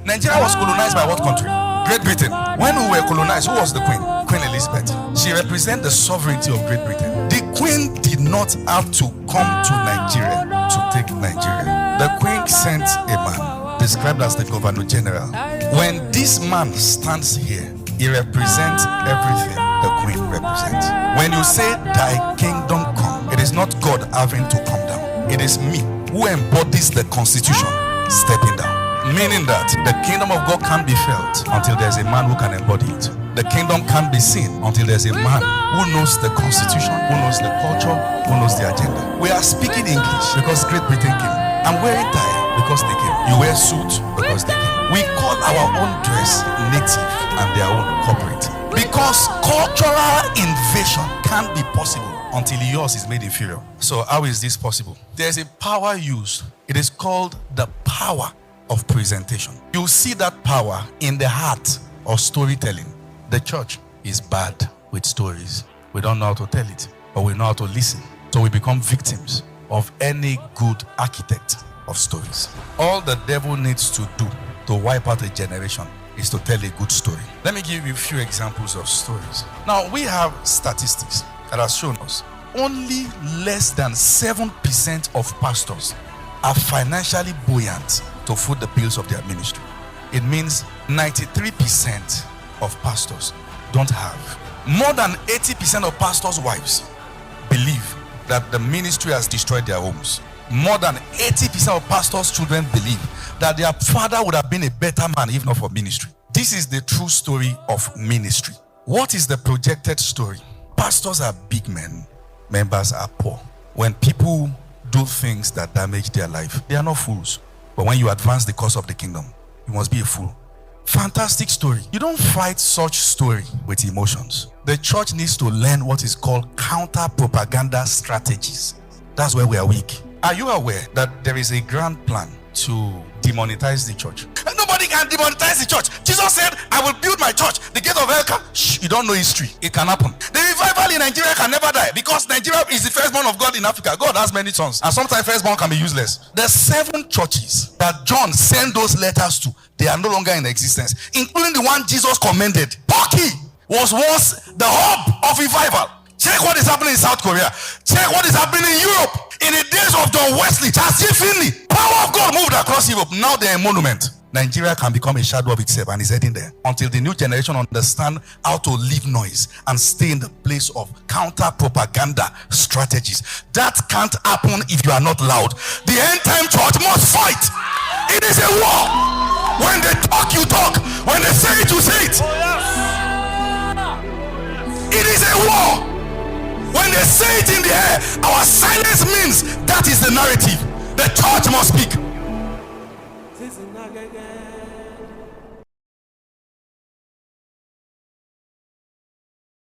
Nigeria was colonized by what country? Great Britain. When we were colonized, who was the queen? Queen Elizabeth. She represents the sovereignty of Great Britain. The queen did not have to come to Nigeria to take Nigeria. The queen sent a man described as the governor general. When this man stands here, he represents everything the queen represents. When you say thy kingdom come, it is not God having to come down. It is me who embodies the constitution stepping down. Meaning that the kingdom of God can't be felt until there's a man who can embody it. The kingdom can't be seen until there's a man who knows the constitution, who knows the culture, who knows the agenda. We are speaking English because Great Britain came. I'm wearing tie because they came. You wear suit because they came. We call our own dress native and their own corporate. Because cultural invasion can't be possible until yours is made inferior. So how is this possible? There's a power used. It is called the power of presentation. You see that power in the heart of storytelling. The church is bad with stories. We don't know how to tell it, but we know how to listen. So we become victims of any good architect of stories. All the devil needs to do to wipe out a generation is to tell a good story. Let me give you a few examples of stories. Now, we have statistics that have shown us only less than 7% of pastors are financially buoyant to foot the bills of their ministry. It means 93% of pastors don't have. More than 80% of pastors' wives believe that the ministry has destroyed their homes. More than 80% of pastors' children believe that their father would have been a better man if not for ministry. This is the true story of ministry. What is the projected story? Pastors are big men, members are poor. When people do things that damage their life, they are not fools. But when you advance the cause of the kingdom, you must be a fool. Fantastic story. You don't fight such story with emotions. The church needs to learn what is called counter-propaganda strategies. That's where we are weak. Are you aware that there is a grand plan to demonetize the church? And nobody can demonetize the church. Jesus said, I will build my church. The gate of hell can... Shh, you don't know history. It can happen. The revival in Nigeria can never die because Nigeria is the firstborn of God in Africa. God has many sons. And sometimes firstborn can be useless. The 7 churches that John sent those letters to, they are no longer in existence, including the one Jesus commended. Turkey was once the hub of revival. Check what is happening in South Korea. Check what is happening in Europe. In the days of John Wesley, Charles G. Finley, power of God moved across Europe. Now they're a monument. Nigeria can become a shadow of itself and is heading there until the new generation understand how to leave noise and stay in the place of counter-propaganda strategies. That can't happen if you are not loud. The end-time church must fight. It is a war. When they talk, you talk. When they say it, you say it. It is a war. When they say it in the air, our silence means that is the narrative. The church must speak.